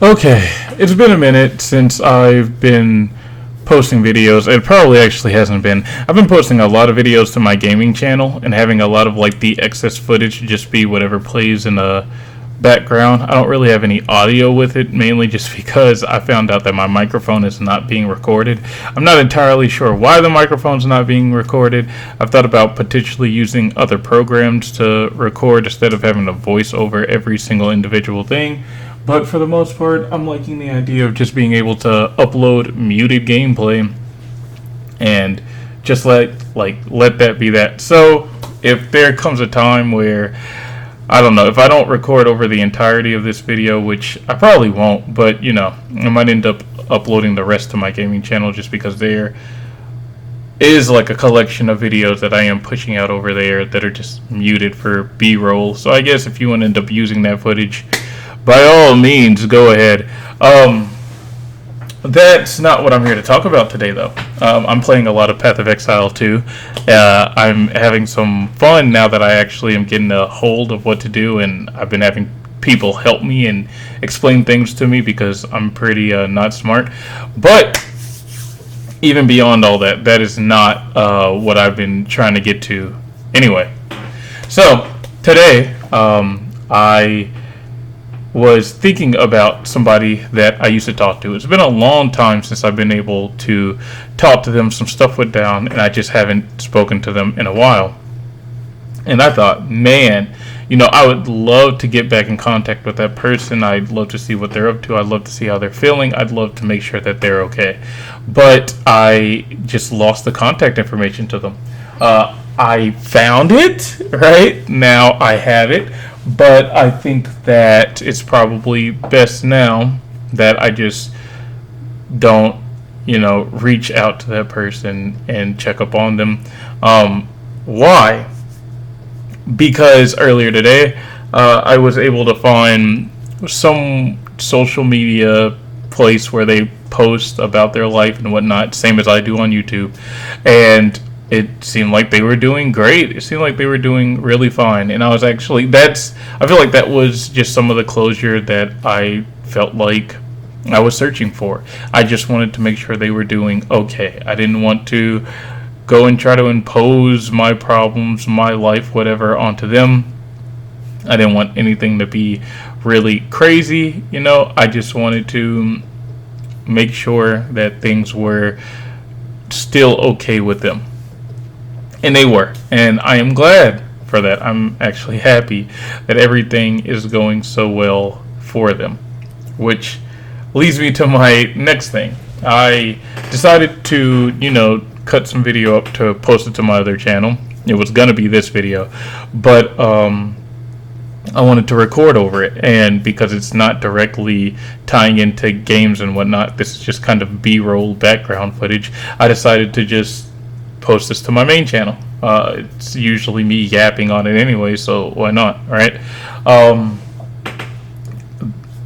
Okay, it's been a minute since I've been posting videos. It probably actually hasn't been. I've been posting a lot of videos to my gaming channel and having a lot of like the excess footage just be whatever plays in the background. I don't really have any audio with it, mainly just because I found out that my microphone is not being recorded. I'm not entirely sure why the microphone's not being recorded. I've thought about potentially using other programs to record instead of having to voice over every single individual thing. But for the most part, I'm liking the idea of just being able to upload muted gameplay and just let that be that. So if there comes a time where, I don't know, if I don't record over the entirety of this video, which I probably won't, but I might end up uploading the rest to my gaming channel just because there is like a collection of videos that I am pushing out over there that are just muted for B-roll. So I guess if you want to end up using that footage, by all means, go ahead. That's not what I'm here to talk about today, though. I'm playing a lot of Path of Exile 2. I'm having some fun now that I actually am getting a hold of what to do, and I've been having people help me and explain things to me because I'm pretty not smart. But even beyond all that, that is not what I've been trying to get to anyway. So, today, I was thinking about somebody that I used to talk to. It's been a long time since I've been able to talk to them. Some stuff went down, and I just haven't spoken to them in a while. And I thought, man, I would love to get back in contact with that person. I'd love to see what they're up to. I'd love to see how they're feeling. I'd love to make sure that they're okay. But I just lost the contact information to them. I found it, right? Now I have it. But I think that it's probably best now that I just don't, reach out to that person and check up on them. Why? Because earlier today, I was able to find some social media place where they post about their life and whatnot, same as I do on YouTube. And it seemed like they were doing great. It seemed like they were doing really fine. And I feel like that was just some of the closure that I felt like I was searching for. I just wanted to make sure they were doing okay. I didn't want to go and try to impose my problems, my life, whatever, onto them. I didn't want anything to be really crazy, I just wanted to make sure that things were still okay with them. And they were. And I am glad for that. I'm actually happy that everything is going so well for them. Which leads me to my next thing. I decided to, cut some video up to post it to my other channel. It was going to be this video. But I wanted to record over it. And because it's not directly tying into games and whatnot, this is just kind of B-roll background footage, I decided to just post this to my main channel. It's usually me yapping on it anyway, so why not, right?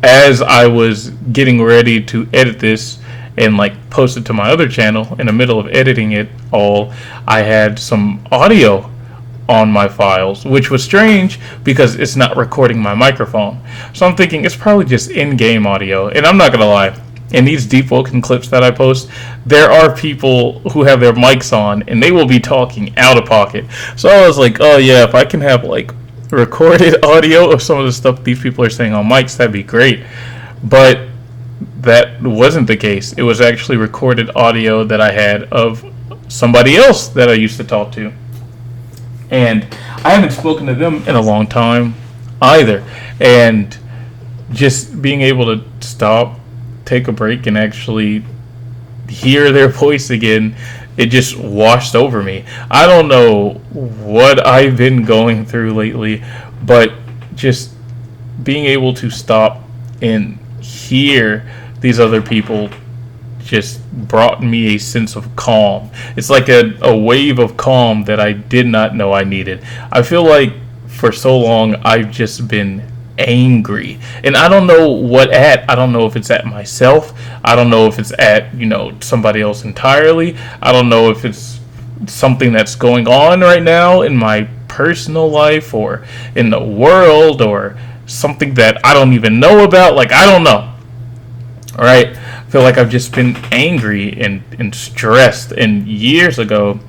As I was getting ready to edit this and post it to my other channel, in the middle of editing it all, I had some audio on my files, which was strange because it's not recording my microphone. So I'm thinking it's probably just in-game audio, and I'm not gonna lie. In these Deep Woken clips that I post, there are people who have their mics on and they will be talking out of pocket. So I was like, oh yeah, if I can have recorded audio of some of the stuff these people are saying on mics, that'd be great. But that wasn't the case. It was actually recorded audio that I had of somebody else that I used to talk to. And I haven't spoken to them in a long time either. And just being able to stop, take a break, and actually hear their voice again, it just washed over me. I don't know what I've been going through lately, but just being able to stop and hear these other people just brought me a sense of calm. It's like a wave of calm that I did not know I needed. I feel like for so long I've just been angry, and I don't know what at. I don't know if it's at myself. I don't know if it's at somebody else entirely. I don't know if it's something that's going on right now in my personal life or in the world, or something that I don't even know about. I don't know, All right, I feel like I've just been angry and stressed. And years ago,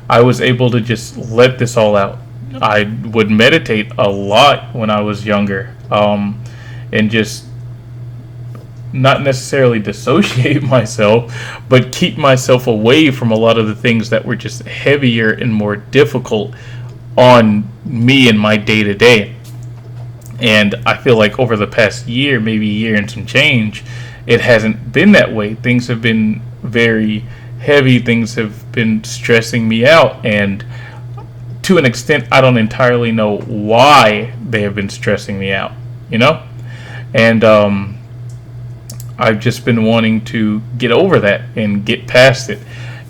I was able to just let this all out. I would meditate a lot when I was younger, and just not necessarily dissociate myself, but keep myself away from a lot of the things that were just heavier and more difficult on me and my day to day. And I feel like over the past year, maybe a year and some change, it hasn't been that way. Things have been very heavy, things have been stressing me out, and to an extent, I don't entirely know why they have been stressing me out, you know? And I've just been wanting to get over that and get past it.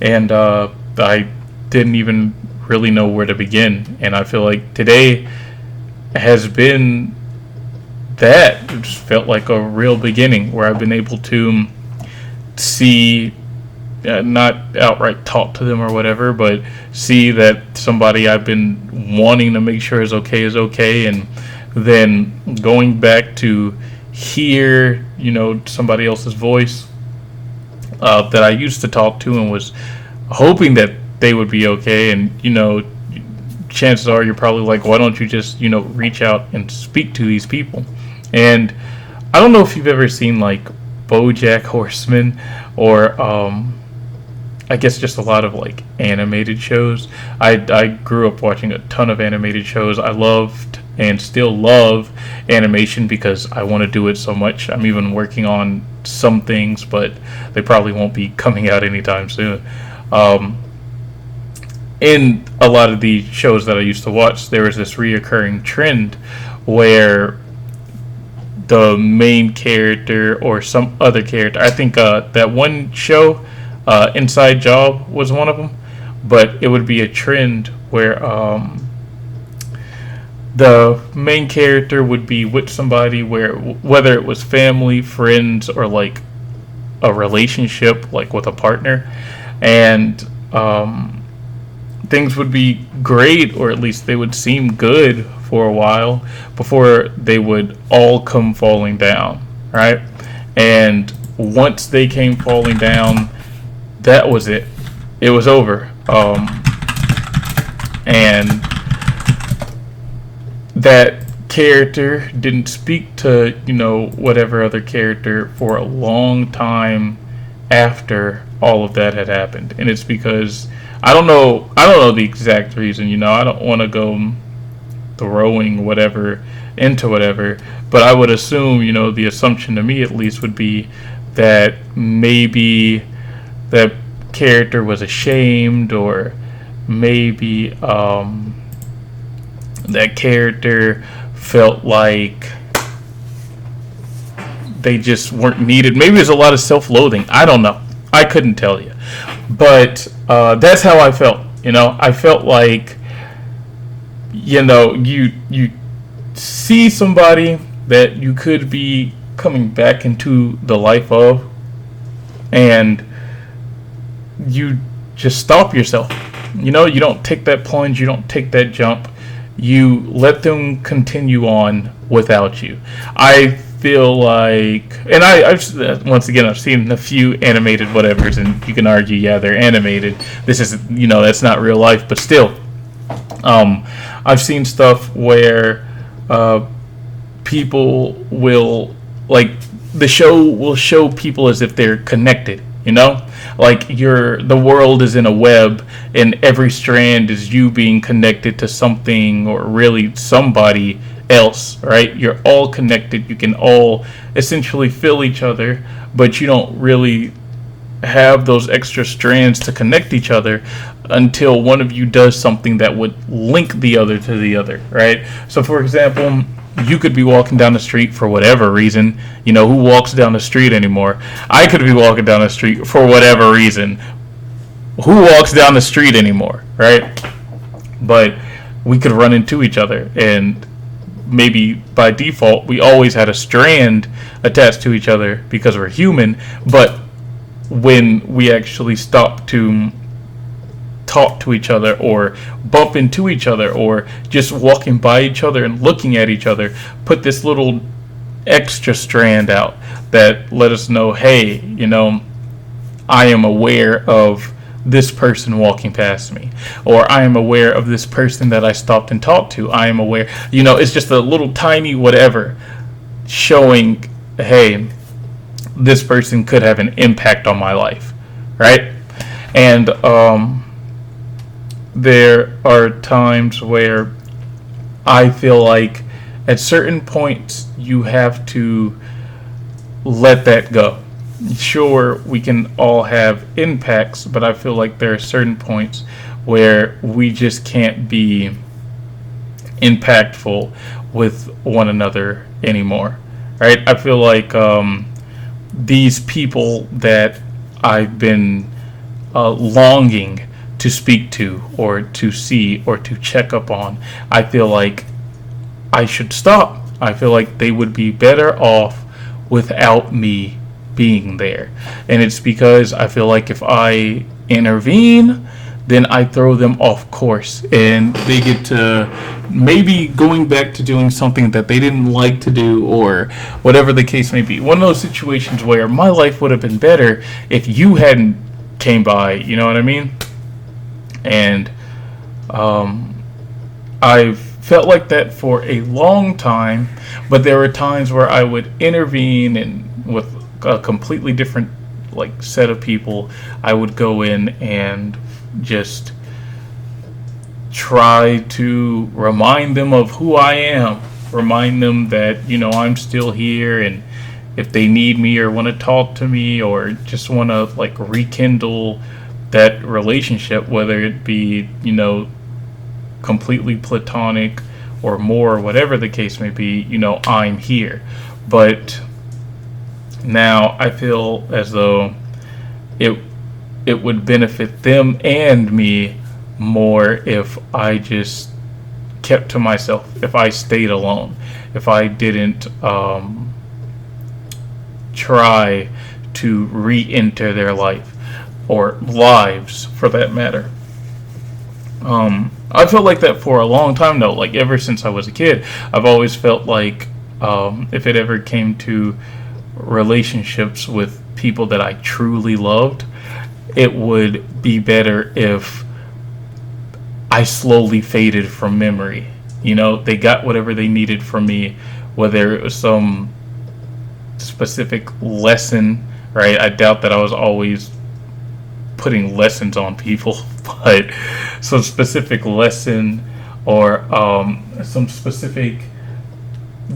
And I didn't even really know where to begin. And I feel like today has been that. It just felt like a real beginning where I've been able to see, not outright talk to them or whatever, but see that somebody I've been wanting to make sure is okay, and then going back to hear, somebody else's voice that I used to talk to and was hoping that they would be okay. And, chances are you're probably like, why don't you just, reach out and speak to these people? And I don't know if you've ever seen like BoJack Horseman or I guess just a lot of like animated shows. I grew up watching a ton of animated shows. I loved and still love animation because I want to do it so much. I'm even working on some things, but they probably won't be coming out anytime soon. In a lot of the shows that I used to watch, there was this reoccurring trend where the main character or some other character, I think that one show, Inside Job was one of them, but it would be a trend where the main character would be with somebody, where whether it was family, friends, or like a relationship, like with a partner, and things would be great, or at least they would seem good for a while before they would all come falling down, right? And once they came falling down, that was it. It was over. And that character didn't speak to, whatever other character for a long time after all of that had happened. And it's because I don't know the exact reason, I don't want to go throwing whatever into whatever, but I would assume, the assumption to me at least would be that maybe that character was ashamed, or maybe that character felt like they just weren't needed. Maybe there's a lot of self-loathing. I don't know. I couldn't tell you. But that's how I felt. I felt like, you see somebody that you could be coming back into the life of, and you just stop yourself. You don't take that plunge, you don't take that jump, you let them continue on without you. I feel like, and I've once again, I've seen a few animated whatevers, and you can argue, yeah, they're animated. This is, that's not real life, but still, I've seen stuff where people will, like, the show will show people as if they're connected, like the world is in a web, and every strand is you being connected to something, or really somebody else, right? You're all connected. You can all essentially feel each other, but you don't really have those extra strands to connect each other until one of you does something that would link the other to the other, right? So for example, you could be walking down the street for whatever reason. Who walks down the street anymore? I could be walking down the street for whatever reason. Who walks down the street anymore, right? But we could run into each other, and maybe by default we always had a strand attached to each other because we're human. But when we actually stop to talk to each other, or bump into each other, or just walking by each other and looking at each other, put this little extra strand out that let us know, hey, I am aware of this person walking past me, or I am aware of this person that I stopped and talked to. I am aware, it's just a little tiny whatever showing, hey, this person could have an impact on my life, right? And there are times where I feel like at certain points you have to let that go. Sure, we can all have impacts, but I feel like there are certain points where we just can't be impactful with one another anymore, right? I feel like these people that I've been longing to speak to or to see or to check up on, I feel like I should stop. I feel like they would be better off without me being there. And it's because I feel like if I intervene, then I throw them off course and they get to maybe going back to doing something that they didn't like to do, or whatever the case may be. One of those situations where my life would have been better if you hadn't came by, you know what I mean? And I've felt like that for a long time, but there were times where I would intervene, and with a completely different set of people, I would go in and just try to remind them of who I am, remind them that I'm still here, and if they need me or want to talk to me or just want to rekindle that relationship, whether it be completely platonic or more, whatever the case may be, I'm here. But now I feel as though it would benefit them and me more if I just kept to myself, if I stayed alone, if I didn't try to re-enter their life, or lives for that matter. I felt like that for a long time though, ever since I was a kid. I've always felt like if it ever came to relationships with people that I truly loved, it would be better if I slowly faded from memory. They got whatever they needed from me, whether it was some specific lesson, right? I doubt that I was always putting lessons on people, but some specific lesson or some specific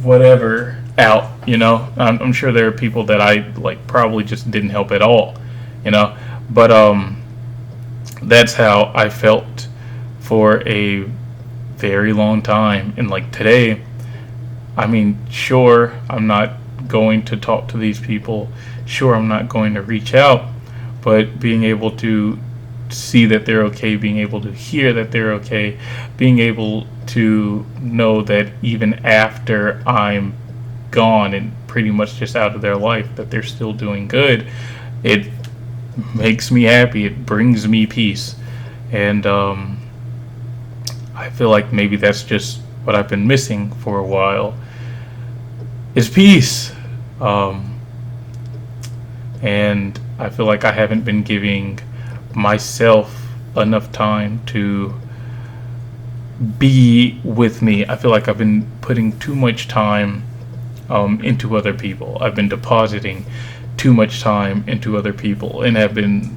whatever out, I'm sure there are people that I probably just didn't help at all, but that's how I felt for a very long time. And today, I mean, sure, I'm not going to talk to these people, sure, I'm not going to reach out, but being able to see that they're okay, being able to hear that they're okay, being able to know that even after I'm gone and pretty much just out of their life, that they're still doing good, it makes me happy. It brings me peace. And I feel like maybe that's just what I've been missing for a while, is peace. And I feel like I haven't been giving myself enough time to be with me. I feel like I've been putting too much time into other people. I've been depositing too much time into other people and have been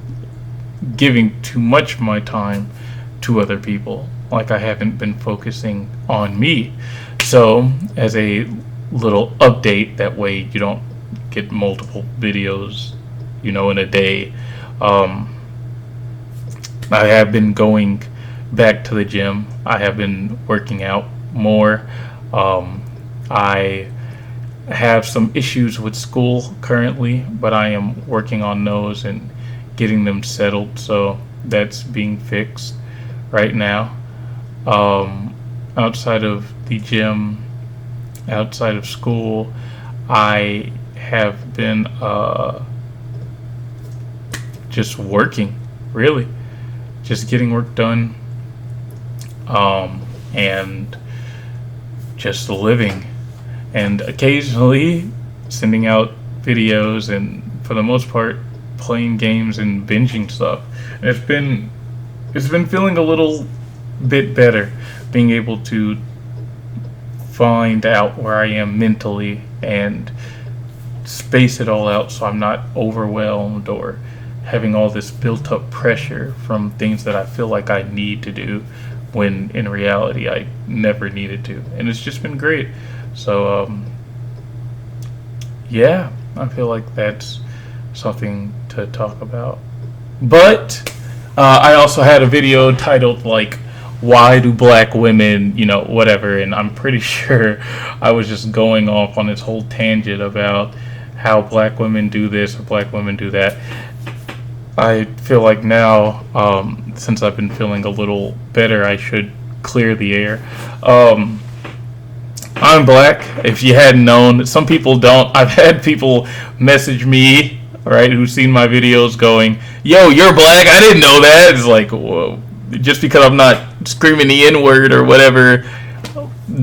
giving too much of my time to other people. I haven't been focusing on me. So as a little update, that way you don't get multiple videos, in a day. I have been going back to the gym. I have been working out more. I have some issues with school currently, but I am working on those and getting them settled. So that's being fixed right now. Outside of the gym, outside of school, I have been just working, really, just getting work done, and just living. and occasionally sending out videos, and for the most part playing games and binging stuff. And it's been feeling a little bit better, being able to find out where I am mentally and space it all out so I'm not overwhelmed or having all this built up pressure from things that I feel like I need to do when in reality I never needed to. And it's just been great. So, yeah, I feel like that's something to talk about. But I also had a video titled, like, why do black women, whatever, and I'm pretty sure I was just going off on this whole tangent about how black women do this or black women do that. I feel like now, since I've been feeling a little better, I should clear the air. I'm black. If you hadn't known, some people don't. I've had people message me, right, who've seen my videos going, yo, you're black? I didn't know that. It's like, whoa. Just because I'm not screaming the N-word or whatever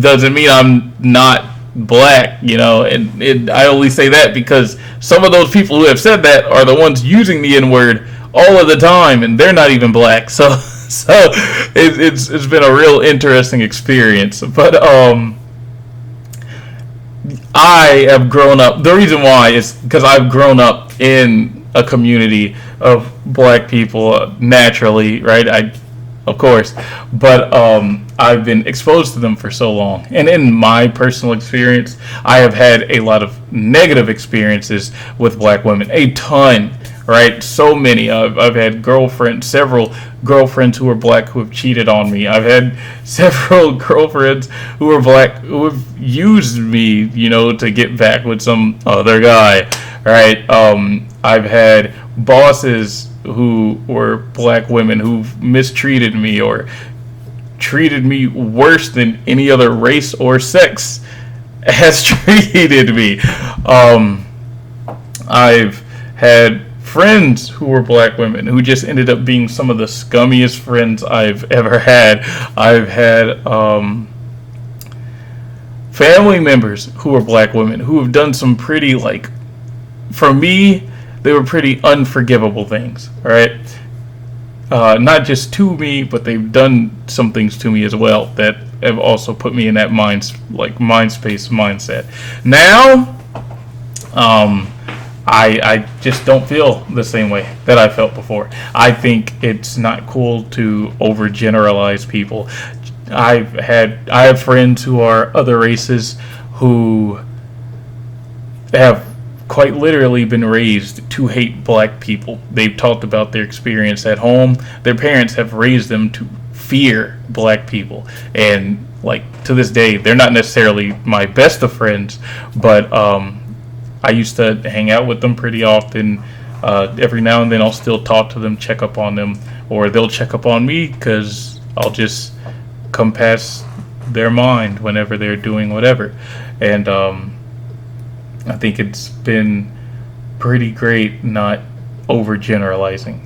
doesn't mean I'm not black, and I only say that because some of those people who have said that are the ones using the N-word all of the time, and they're not even black. So it's been a real interesting experience. But I have grown up. The reason why is because I've grown up in a community of black people naturally, right? Of course, but I've been exposed to them for so long. And in my personal experience, I have had a lot of negative experiences with black women. A ton, right? So many. I've had several girlfriends who are black who have cheated on me. I've had several girlfriends who are black who have used me, to get back with some other guy, right? I've had bosses who were black women who've mistreated me or treated me worse than any other race or sex has treated me. I've had friends who were black women who just ended up being some of the scummiest friends I've ever had. I've had family members who were black women who have done some pretty, like, for me, they were pretty unforgivable things, all right? Not just to me, but they've done some things to me as well that have also put me in that mind space mindset. Now, I just don't feel the same way that I felt before. I think it's not cool to overgeneralize people. I have friends who are other races who have quite literally been raised to hate black people. They've talked about their experience at home. Their parents have raised them to fear black people. And, like, to this day, they're not necessarily my best of friends, but I used to hang out with them pretty often. Every now and then I'll still talk to them, check up on them, or they'll check up on me because I'll just come past their mind whenever they're doing whatever. And I think it's been pretty great not overgeneralizing.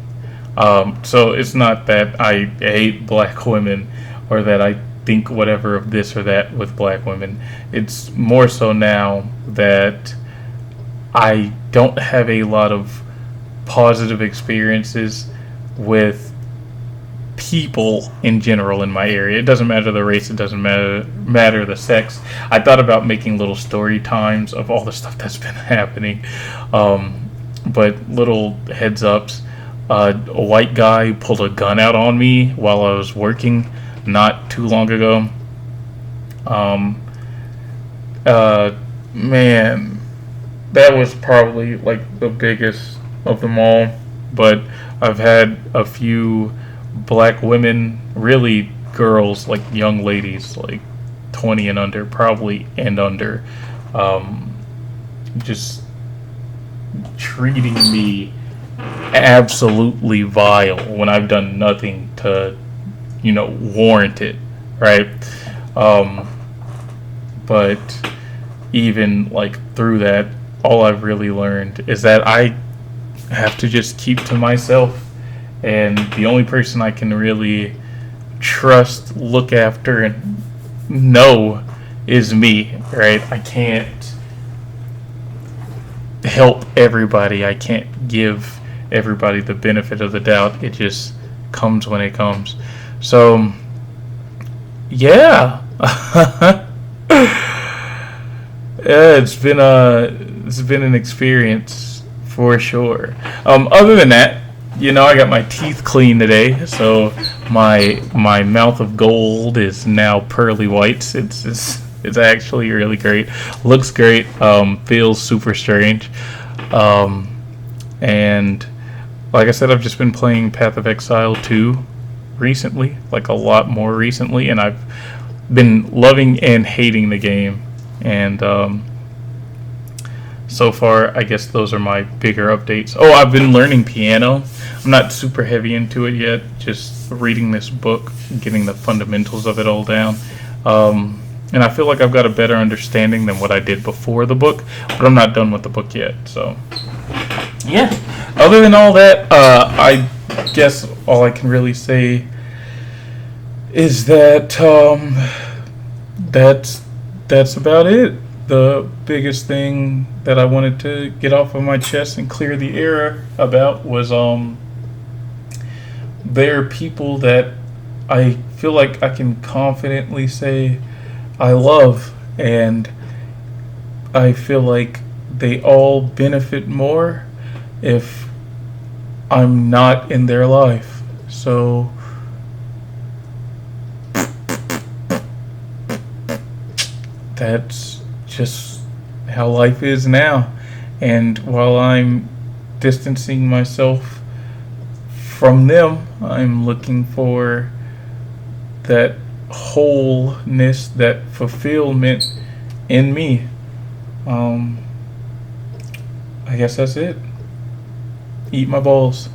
So it's not that I hate black women or that I think whatever of this or that with black women. It's more so now that I don't have a lot of positive experiences with people in general in my area. It doesn't matter the race, it doesn't matter the sex. I thought about making little story times of all the stuff that's been happening, but little heads ups. A white guy pulled a gun out on me while I was working not too long ago. Man, that was probably like the biggest of them all. But I've had a few black women, really girls, like young ladies, like 20 and under, probably and under, just treating me absolutely vile when I've done nothing to, warrant it, right? But even like through that, all I've really learned is that I have to just keep to myself, and the only person I can really trust, look after, and know is me, right? I can't help everybody. I can't give everybody the benefit of the doubt. It just comes when it comes. So, yeah. Yeah, it's been an experience for sure. Other than that, I got my teeth cleaned today, so my mouth of gold is now pearly whites. It's actually really great. Looks great. Feels super strange. And like I said, I've just been playing Path of Exile 2 recently, like a lot more recently, and I've been loving and hating the game. And so far, I guess those are my bigger updates. Oh, I've been learning piano. I'm not super heavy into it yet, just reading this book, getting the fundamentals of it all down. And I feel like I've got a better understanding than what I did before the book, but I'm not done with the book yet. So, yeah. Other than all that, I guess all I can really say is that that's about it. The biggest thing that I wanted to get off of my chest and clear the air about was there are people that I feel like I can confidently say I love, and I feel like they all benefit more if I'm not in their life. So that's just how life is now. And while I'm distancing myself from them, I'm looking for that wholeness, that fulfillment in me. I guess that's it. Eat my balls.